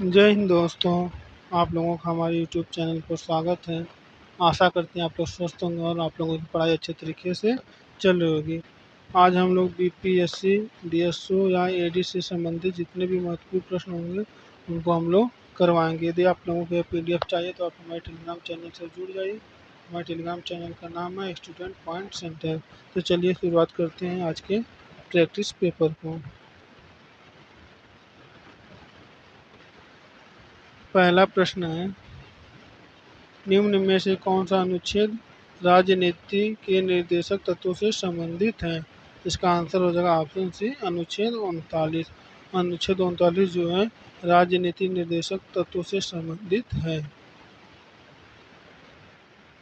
जय हिंद दोस्तों। आप लोगों का हमारे यूट्यूब चैनल पर स्वागत है। आशा करते हैं आप लोग स्वस्थ होंगे और आप लोगों की पढ़ाई अच्छे तरीके से चल रही होगी। आज हम लोग बीपीएससी, डीएसओ या एडी से संबंधित जितने भी महत्वपूर्ण प्रश्न होंगे उनको हम लोग करवाएंगे। यदि आप लोगों को पीडीएफ चाहिए तो आप हमारे टेलीग्राम चैनल से जुड़ जाइए। हमारे टेलीग्राम चैनल का नाम है स्टूडेंट पॉइंट सेंटर। तो चलिए शुरुआत करते हैं आज के प्रैक्टिस पेपर को। पहला प्रश्न है, निम्न में से कौन सा अनुच्छेद राजनीति के निर्देशक तत्वों से संबंधित है? इसका आंसर हो जाएगा ऑप्शन सी, अनुच्छेद 39। अनुच्छेद 39 जो है राजनीति निर्देशक तत्वों से संबंधित है।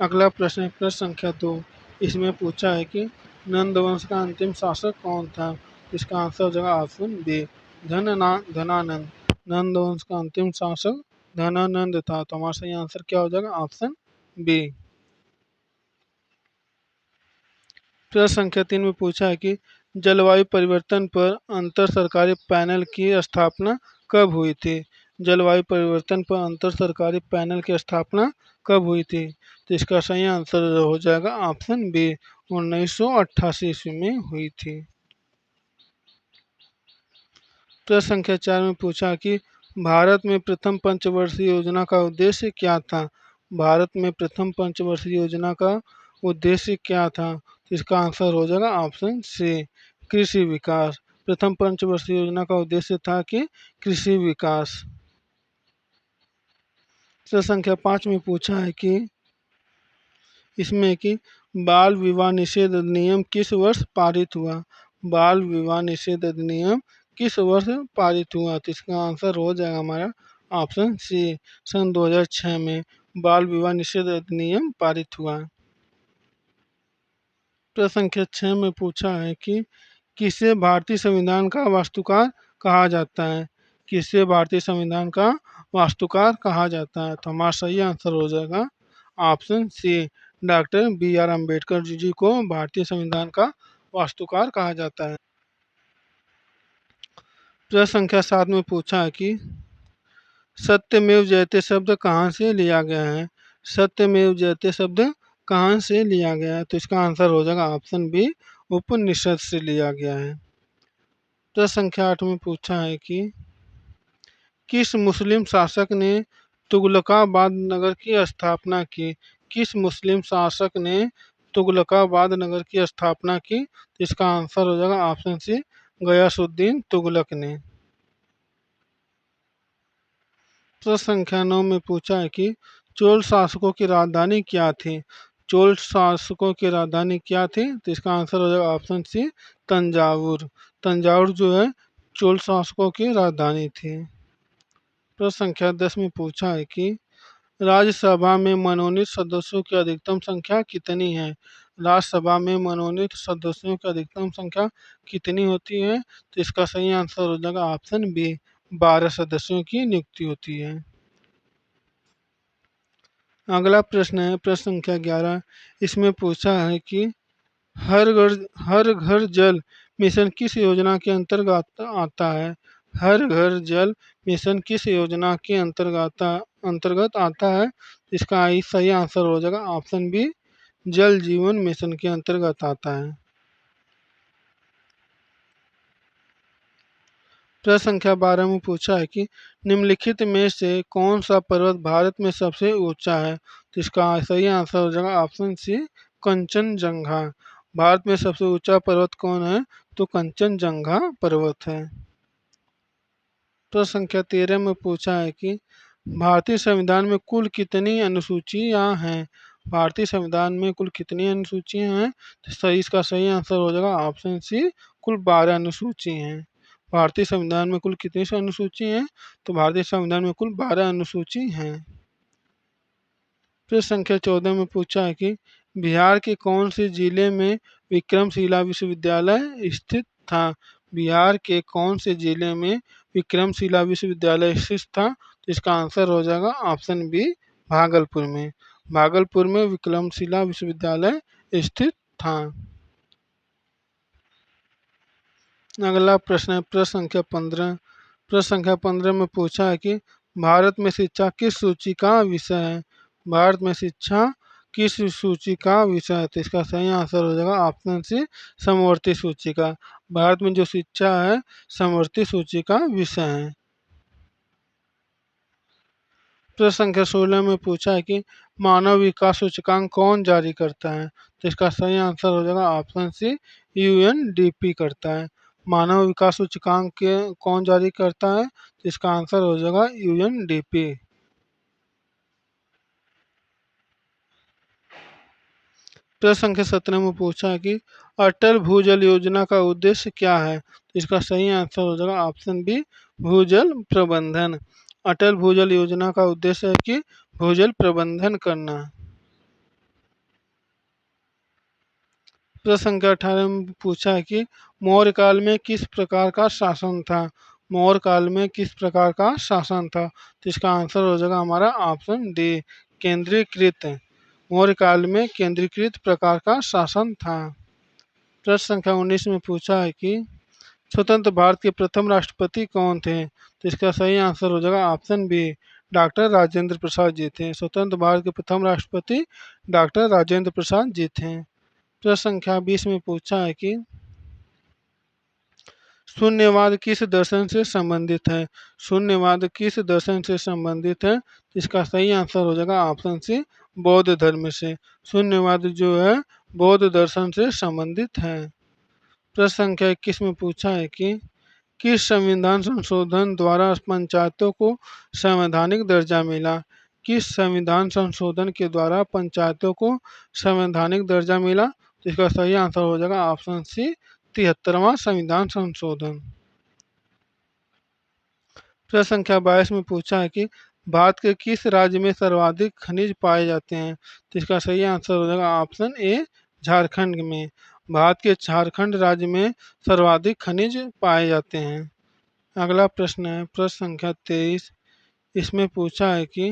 अगला प्रश्न है प्रश्न संख्या 2। इसमें पूछा है कि नंद वंश का अंतिम शासक कौन था? इसका आंसर हो जाएगा ऑप्शन बी, धनानंद। नंद वंश का अंतिम शासक धनानंद था। तो हमारा सही आंसर क्या हो जाएगा? Option B. प्रश्न संख्या 3 में पूछा है कि जलवायु परिवर्तन पर अंतर सरकारी पैनल की स्थापना कब हुई थी? जलवायु परिवर्तन पर अंतर सरकारी पैनल की स्थापना कब हुई थी? तो इसका सही आंसर हो जाएगा ऑप्शन बी, 1988 ईस्वी में हुई थी। प्रश्न संख्या 4 में पूछा कि भारत में प्रथम पंचवर्षीय योजना का उद्देश्य क्या था? भारत में प्रथम पंचवर्षीय योजना का उद्देश्य क्या था? तो इसका आंसर हो जाएगा ऑप्शन सी, कृषि विकास। प्रथम पंचवर्षीय योजना का उद्देश्य था कि कृषि विकास। प्रश्न संख्या 5 में पूछा है कि इसमें कि बाल विवाह निषेध अधिनियम किस वर्ष पारित हुआ? बाल विवाह निषेध अधिनियम किस वर्ष पारित हुआ? तो इसका आंसर हो जाएगा हमारा ऑप्शन सी, सन 2006 में बाल विवाह निषेध अधिनियम पारित हुआ। प्रश्न संख्या 6 में पूछा है कि किसे भारतीय संविधान का वास्तुकार कहा जाता है? किसे भारतीय संविधान का वास्तुकार कहा जाता है? तो हमारा सही आंसर हो जाएगा option C, doctor B R Ambedkar ji को भारतीय संविधान का वास्तुकार कहा जाता है। प्रश्न संख्या 7 में पूछा है कि सत्यमेव जयते शब्द कहाँ से लिया गया है? सत्यमेव जयते शब्द कहाँ से लिया गया है? तो इसका आंसर हो जाएगा ऑप्शन बी, उपनिषद से लिया गया है। प्रश्न संख्या 8 में पूछा है कि किस मुस्लिम शासक ने तुगलकाबाद नगर की स्थापना की? किस मुस्लिम शासक ने तुगलकाबाद नगर की स्थापना की? तो इसका आंसर हो जाएगा ऑप्शन सी, गयासुद्दीन तुगलक ने। प्रश्न संख्या 9 में पूछा है कि चोल शासकों की राजधानी क्या थी? चोल शासकों की राजधानी क्या थी? तो इसका आंसर हो जाएगा ऑप्शन सी, तंजावुर। तंजावुर जो है चोल शासकों की राजधानी थी। प्रश्न संख्या 10 में पूछा है कि राज्यसभा में मनोनीत सदस्यों की अधिकतम संख्या कितनी है? राज्यसभा में मनोनीत सदस्यों की अधिकतम संख्या कितनी होती है? तो इसका सही आंसर हो जाएगा ऑप्शन बी, 12 सदस्यों की नियुक्ति होती है। अगला प्रश्न है प्रश्न संख्या 11। इसमें पूछा है कि हर घर जल मिशन किस योजना के अंतर्गत आता है? हर घर जल मिशन किस योजना के अंतर्गत आता है? इसका सही आंसर हो जाएगा ऑप्शन बी, जल जीवन मिशन के अंतर्गत आता है। प्रश्न संख्या 12 में पूछा है कि निम्नलिखित में से कौन सा पर्वत भारत में सबसे ऊंचा है? तो इसका सही आंसर हो जाएगा ऑप्शन सी, कंचनजंगा। भारत में सबसे ऊंचा पर्वत कौन है? तो कंचनजंगा पर्वत है। प्रश्न संख्या 13 में पूछा है कि भारतीय संविधान में कुल कितनी अनुसूचियां हैं? भारतीय संविधान में कुल कितनी अनुसूचियां हैं? तो इसका सही आंसर हो जाएगा ऑप्शन सी, कुल 12 अनुसूची हैं। भारतीय संविधान में कुल कितनी अनुसूची हैं? तो भारतीय संविधान में कुल 12 अनुसूची हैं। प्रश्न संख्या 14 में पूछा है कि बिहार के कौन से जिले में विक्रमशिला विश्वविद्यालय स्थित था? बिहार के कौन से जिले में विक्रमशिला विश्वविद्यालय स्थित था? तो इसका आंसर हो जाएगा ऑप्शन बी, भागलपुर में। भागलपुर में विक्रमशिला विश्वविद्यालय स्थित था। अगला प्रश्न है प्रश्न संख्या 15। प्रश्न संख्या 15 में पूछा है कि भारत में शिक्षा किस सूची का विषय है? भारत में शिक्षा किस सूची का विषय है? तो इसका सही आंसर हो जाएगा ऑप्शन सी, समवर्ती सूची का। भारत में जो शिक्षा है समवर्ती सूची का विषय है। प्रश्न संख्या 16 में पूछा है कि मानव विकास सूचकांक कौन जारी करता है? तो इसका सही आंसर हो जाएगा ऑप्शन सी, यूएनडीपी करता है। मानव विकास सूचकांक के कौन जारी करता है? तो इसका आंसर हो जाएगा यूएनडीपी। प्रश्न संख्या 17 में पूछा है कि अटल भूजल योजना का उद्देश्य क्या है? तो इसका सही आंसर हो जाएगा ऑप्शन बी, भूजल प्रबंधन। अटल भूजल योजना का उद्देश्य है कि भूजल प्रबंधन करना। प्रश्न संख्या 18 में पूछा है कि मौर्य काल में किस प्रकार का शासन था? मौर्य काल में किस प्रकार का शासन था? तो इसका आंसर हो जाएगा हमारा ऑप्शन डी, केंद्रीकृत। मौर्य काल में केंद्रीकृत प्रकार का शासन था। प्रश्न संख्या 19 में पूछा है कि स्वतंत्र भारत के प्रथम राष्ट्रपति कौन थे? तो इसका सही आंसर हो जाएगा option B, doctor Rajendra Prasad ji थे। स्वतंत्र भारत के प्रथम राष्ट्रपति डॉक्टर राजेंद्र प्रसाद जी थे। प्रश्न संख्या 20 में पूछा है कि शून्यवाद किस दर्शन से संबंधित है? शून्यवाद किस दर्शन से संबंधित है? इसका सही आंसर हो जाएगा ऑप्शन सी, बौद्ध धर्म से। शून्यवाद जो है बौद्ध दर्शन से संबंधित है। प्रश्न संख्या 21 में पूछा है कि किस संविधान संशोधन द्वारा पंचायतों को संवैधानिक दर्जा मिला? किस संविधान संशोधन के द्वारा पंचायतों को संवैधानिक दर्जा मिला? तो इसका सही आंसर हो जाएगा ऑप्शन सी, 73वां संविधान संशोधन। प्रश्न संख्या 22 में पूछा है कि भारत के किस राज्य में सर्वाधिक खनिज पाए जाते हैं? तो इसका सही आंसर हो जाएगा ऑप्शन ए, झारखंड में। भारत के झारखंड राज्य में सर्वाधिक खनिज पाए जाते हैं। अगला प्रश्न है प्रश्न संख्या 23। इसमें पूछा है कि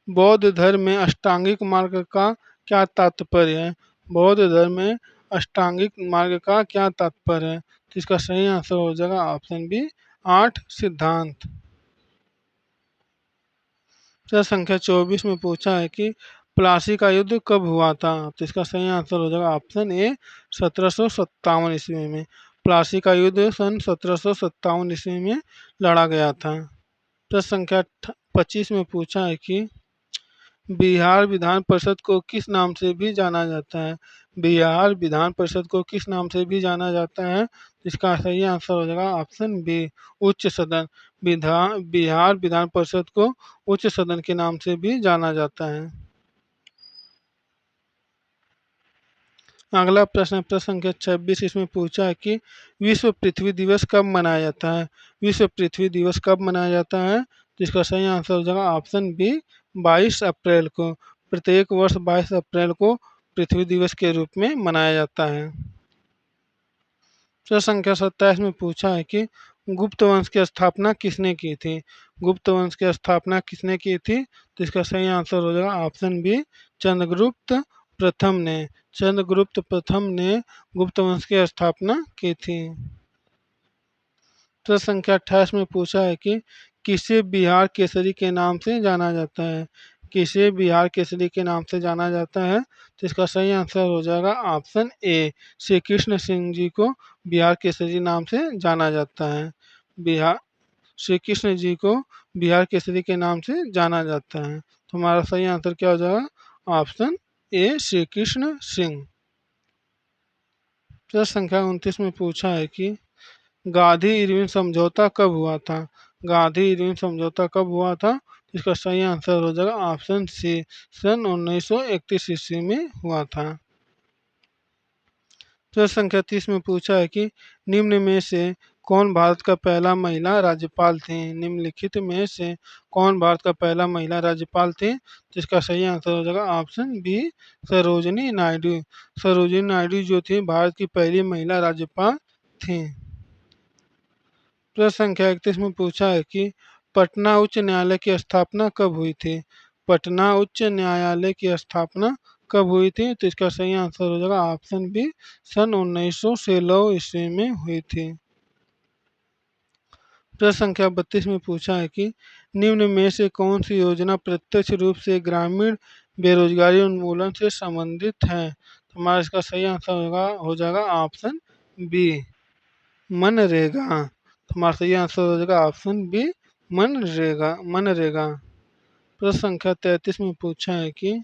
बौद्ध धर्म में अष्टांगिक मार्ग का क्या तात्पर्य है? बौद्ध धर्म में अष्टांगिक मार्ग का क्या तात्पर्य है? तो इसका सही आंसर हो जाएगा ऑप्शन बी, 8 सिद्धांत। प्रश्न संख्या 24 में पूछा है कि प्लासी का युद्ध कब हुआ था? तो इसका सही आंसर हो जाएगा ऑप्शन ए, 1757 ईस्वी में। प्लासी का युद्ध सन 1757 ईस्वी में लड़ा गया था। प्रश्न संख्या 25 में पूछा है कि बिहार विधान परिषद को किस नाम से भी जाना जाता है? बिहार विधान परिषद को किस नाम से भी जाना जाता है? इसका सही आंसर हो जाएगा ऑप्शन बी, उच्च सदन। बिहार विधान परिषद को उच्च सदन के नाम से भी जाना जाता है। अगला प्रश्न है प्रश्न संख्या 26। इसमें पूछा है कि विश्व पृथ्वी दिवस कब मनाया जाता है? विश्व पृथ्वी दिवस कब मनाया जाता है? तो इसका सही आंसर हो जाएगा ऑप्शन बी, 22 अप्रैल को। प्रत्येक वर्ष 22 अप्रैल को पृथ्वी दिवस के रूप में मनाया जाता है। प्रश्न संख्या 27 में पूछा है कि गुप्त वंश की स्थापना किसने की थी? गुप्त वंश की स्थापना किसने की थी? तो इसका सही आंसर हो जाएगा ऑप्शन बी, चंद्रगुप्त प्रथम ने। चंद्रगुप्त प्रथम ने गुप्त वंश की स्थापना की थी। प्रश्न संख्या 28 में पूछा है कि किसे बिहार केसरी के नाम से जाना जाता है? किसे बिहार केसरी के नाम से जाना जाता है? तो इसका सही आंसर हो जाएगा ऑप्शन ए, श्री कृष्ण सिंह जी को बिहार केसरी नाम से जाना जाता है। बिहार श्री कृष्ण जी को बिहार केसरी के नाम से जाना जाता है। तो हमारा सही आंसर क्या हो जाएगा? Option A, Shri Krishna Singh. प्रश्न संख्या 29 में पूछा है कि गांधी इरविन समझौता कब हुआ था? गांधी इरविन समझौता कब हुआ था? इसका सही आंसर हो जाएगा ऑप्शन सी, सन 1931 ईस्वी में हुआ था। प्रश्न संख्या 30 में पूछा है कि निम्न में से कौन भारत का पहला महिला राज्यपाल थे? निम्नलिखित में से कौन भारत का पहला महिला राज्यपाल थे? जिसका सही आंसर हो जाएगा ऑप्शन बी, सरोजिनी नायडू। सरोजिनी नायडू जो थी भारत की पहली महिला राज्यपाल थी। प्रश्न संख्या 31 में पूछा है कि पटना उच्च न्यायालय की स्थापना कब हुई थी? पटना उच्च न्यायालय की स्थापना कब हुई थी? तो इसका सही आंसर हो जाएगा ऑप्शन बी, सन 1916 ईस्वी में हुई थी। प्रश्न संख्या 32 में पूछा है कि निम्न में से कौन सी योजना प्रत्यक्ष रूप से ग्रामीण बेरोजगारी उन्मूलन से संबंधित है। तो हमारा इसका सही आंसर हो जाएगा ऑप्शन बी, मनरेगा। तो हमारा सही आंसर हो जाएगा ऑप्शन बी, मनरेगा मनरेगा। प्रश्न संख्या 33 में पूछा है कि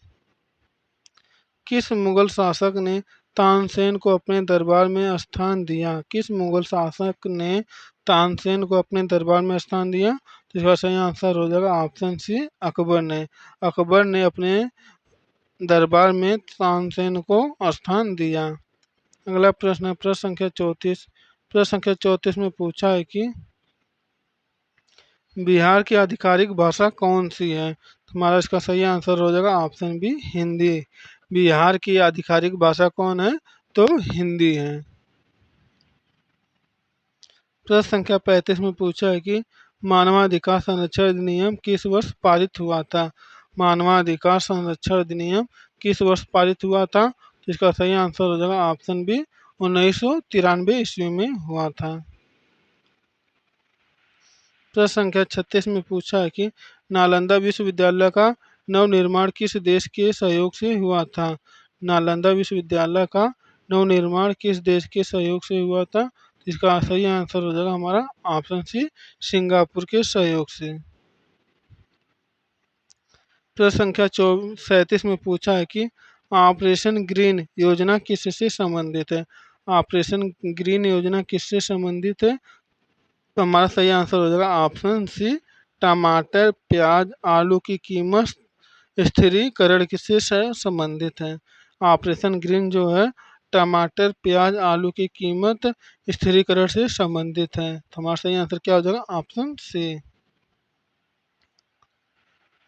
किस मुगल शासक ने तानसेन को अपने दरबार में स्थान दिया। किस मुगल शासक ने तानसेन को अपने दरबार में स्थान दिया। तो इसका सही आंसर हो जाएगा ऑप्शन सी, अकबर ने। अकबर ने अपने दरबार में तानसेन को स्थान दिया। अगला प्रश्न है प्रश्न संख्या 34। प्रश्न संख्या 34 में पूछा है कि बिहार की आधिकारिक भाषा कौन सी है। तो हमारा इसका सही आंसर हो जाएगा ऑप्शन बी, हिंदी। बिहार की आधिकारिक भाषा कौन है, तो हिंदी है। प्रश्न संख्या 35 में पूछा है कि मानवाधिकार संरक्षण अधिनियम किस वर्ष पारित हुआ था। मानवाधिकार संरक्षण अधिनियम किस वर्ष पारित हुआ था। इसका सही आंसर हो जाएगा ऑप्शन बी, 1993 ईस्वी में हुआ था। प्रश्न संख्या 36 में पूछा है कि नालंदा विश्वविद्यालय का नवनिर्माण किस देश के सहयोग से हुआ था। नालंदा विश्वविद्यालय का नवनिर्माण किस देश के सहयोग से हुआ था। इसका सही आंसर हो जाएगा हमारा ऑप्शन सी, सिंगापुर के सहयोग से। प्रश्न संख्या 37 में पूछा है कि ऑपरेशन ग्रीन योजना किससे संबंधित है। ऑपरेशन ग्रीन योजना किससे संबंधित है। तो हमारा सही आंसर हो जाएगा ऑप्शन सी, टमाटर प्याज आलू की कीमत स्थिरीकरण किससे संबंधित है। ऑपरेशन ग्रीन जो है टमाटर प्याज आलू की कीमत स्थिरीकरण से संबंधित है। तो हमारा सही आंसर क्या हो जाएगा ऑप्शन सी।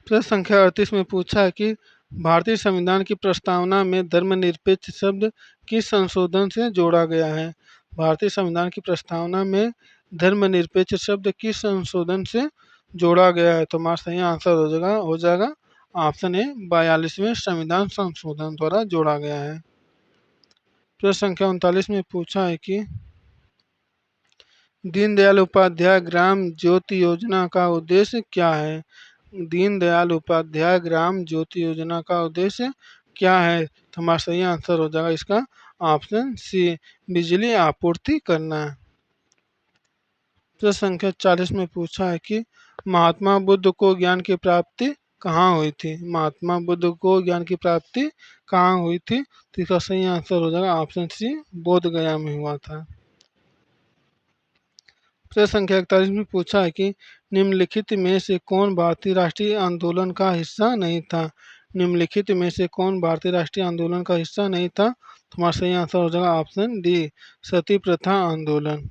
प्रश्न संख्या 38 में पूछा है कि भारतीय संविधान की प्रस्तावना में धर्मनिरपेक्ष शब्द किस संशोधन से जोड़ा गया है। भारतीय संविधान की प्रस्तावना में धर्मनिरपेक्ष शब्द किस संशोधन से जोड़ा गया है। तो हमारा सही आंसर हो जाएगा ऑप्शन ए, 42वें संविधान संशोधन द्वारा जोड़ा गया है। प्रश्न संख्या 39 में पूछा है कि दीनदयाल उपाध्याय ग्राम ज्योति योजना का उद्देश्य क्या है। दीनदयाल उपाध्याय ग्राम ज्योति योजना का उद्देश्य क्या है। तो हमारा सही आंसर हो जाएगा इसका ऑप्शन सी, बिजली आपूर्ति करना। प्रश्न संख्या 40 में पूछा है कि महात्मा बुद्ध को ज्ञान की प्राप्ति कहाँ हुई थी। महात्मा बुद्ध को ज्ञान की प्राप्ति कहाँ हुई थी। तो इसका सही आंसर हो जाएगा ऑप्शन सी, बोध गया में हुआ था। प्रश्न संख्या 41 में पूछा है कि निम्नलिखित में से कौन भारतीय राष्ट्रीय आंदोलन का हिस्सा नहीं था। निम्नलिखित में से कौन भारतीय राष्ट्रीय आंदोलन का हिस्सा नहीं था। तो हमारा सही आंसर हो जाएगा ऑप्शन डी, सती प्रथा आंदोलन।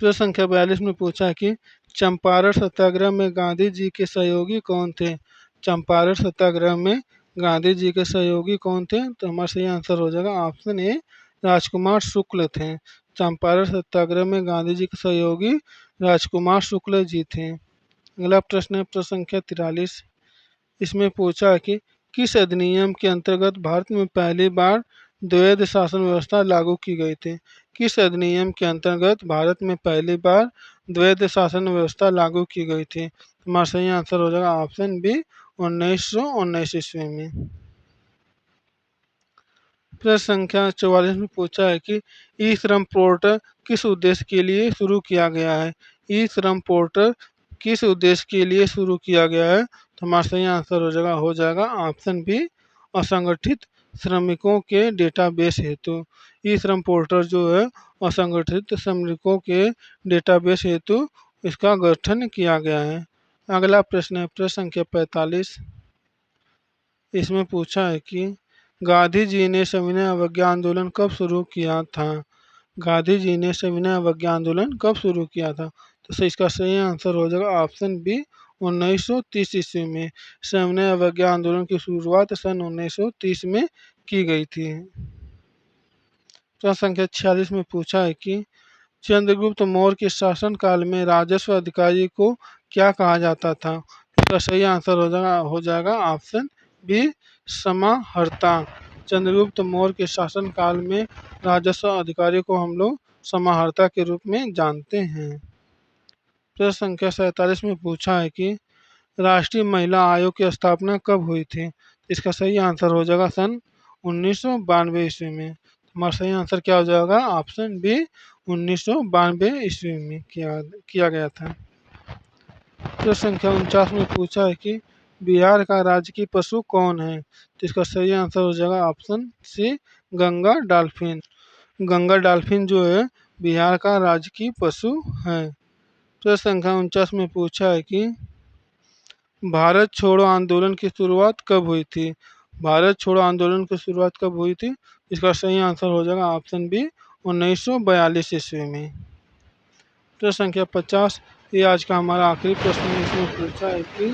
प्रश्न संख्या 42 में पूछा है कि चंपारण सत्याग्रह में गांधी जी के सहयोगी कौन थे। चंपारण सत्याग्रह में गांधी जी के सहयोगी कौन थे। तो हमारा सही आंसर हो जाएगा ऑप्शन ए, राजकुमार शुक्ल थे। चंपारण सत्याग्रह में गांधी जी के सहयोगी राजकुमार शुक्ल जी थे। अगला प्रश्न है प्रश्न संख्या 43। इसमें पूछा है कि किस अधिनियम के अंतर्गत भारत में पहली बार द्वैध शासन व्यवस्था लागू की गई थी। किस अधिनियम के अंतर्गत भारत में पहली बार द्वैध शासन व्यवस्था लागू की गई थी। हमारा सही आंसर हो जाएगा ऑप्शन बी, 1919 ईस्वी में। प्रश्न संख्या 44 में पूछा है कि ई श्रम पोर्टल किस उद्देश्य के लिए शुरू किया गया है। ई श्रम पोर्टल किस उद्देश्य के लिए शुरू किया गया है। तो हमारा सही आंसर हो जाएगा ऑप्शन बी, असंगठित श्रमिकों के डेटाबेस हेतु। ई श्रम पोर्टल जो है असंगठित श्रमिकों के डेटाबेस हेतु इसका गठन किया गया है। अगला प्रश्न है प्रश्न संख्या 45। इसमें पूछा है कि गांधी जी ने सविनय अवज्ञा आंदोलन कब शुरू किया था। गांधी जी ने सविनय अवज्ञा आंदोलन कब शुरू किया था। तो इसका सही आंसर हो जाएगा ऑप्शन बी, 1930 ईस्वी में। सविनय अवज्ञा आंदोलन की शुरुआत सन 1930 में की गई थी। प्रश्न संख्या 46 में पूछा है कि चंद्रगुप्त मौर्य के शासनकाल में राजस्व अधिकारी को क्या कहा जाता था। इसका सही आंसर हो जाएगा ऑप्शन बी, समाहर्ता। चंद्रगुप्त मौर्य के शासनकाल में राजस्व अधिकारी को हम लोग समाहर्ता के रूप में जानते हैं। प्रश्न संख्या 47 में पूछा है कि राष्ट्रीय महिला आयोग की स्थापना कब हुई थी? इसका सही आंसर हो जाएगा सन 1992 ईस्वी में। हमारा सही आंसर क्या हो जाएगा? ऑप्शन बी 1992 ईस्वी में किया गया था। प्रश्न संख्या 49 में पूछा है कि बिहार का राजकीय पशु कौन है? तो इसका सही आंसर हो जाएगा option C Ganga dolphin. Ganga dolphin जो है बिहार का राजकीय पशु है। प्रश्न संख्या 49 में पूछा है कि भारत छोड़ो आंदोलन की शुरुआत कब हुई थी? भारत छोड़ो आंदोलन की शुरुआत कब हुई थी? इसका सही आंसर हो जाएगा ऑप्शन बी 1942 ईस्वी में। प्रश्न संख्या 50 ये आज का हमारा आखिरी प्रश्न है। इसमें पूछा है कि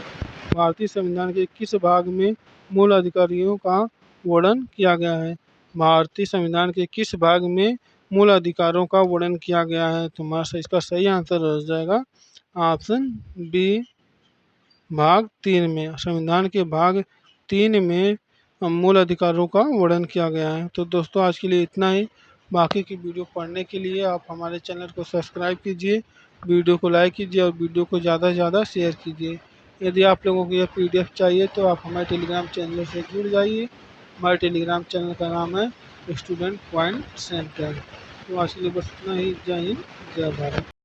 भारतीय संविधान के किस भाग में मूल अधिकारियों का वर्णन किया गया है? भारतीय संविधान के किस भाग में मूल अधिकारों का वर्णन किया गया है? तो हमारा इसका सही आंसर हो जाएगा ऑप्शन बी भाग 3 में। संविधान के भाग 3 में मूल अधिकारों का वर्णन किया गया है। तो दोस्तों आज के लिए इतना ही। बाकी की वीडियो पढ़ने के लिए आप हमारे चैनल को सब्सक्राइब कीजिए, वीडियो को लाइक कीजिए और वीडियो को ज़्यादा से ज़्यादा शेयर कीजिए। यदि आप लोगों को यह PDF चाहिए तो आप हमारे टेलीग्राम चैनल से जुड़ जाइए। हमारे टेलीग्राम चैनल का नाम है स्टूडेंट पॉइंट सेंटर। तो आज के लिए बस इतना ही। जय हिंद, जय भारत।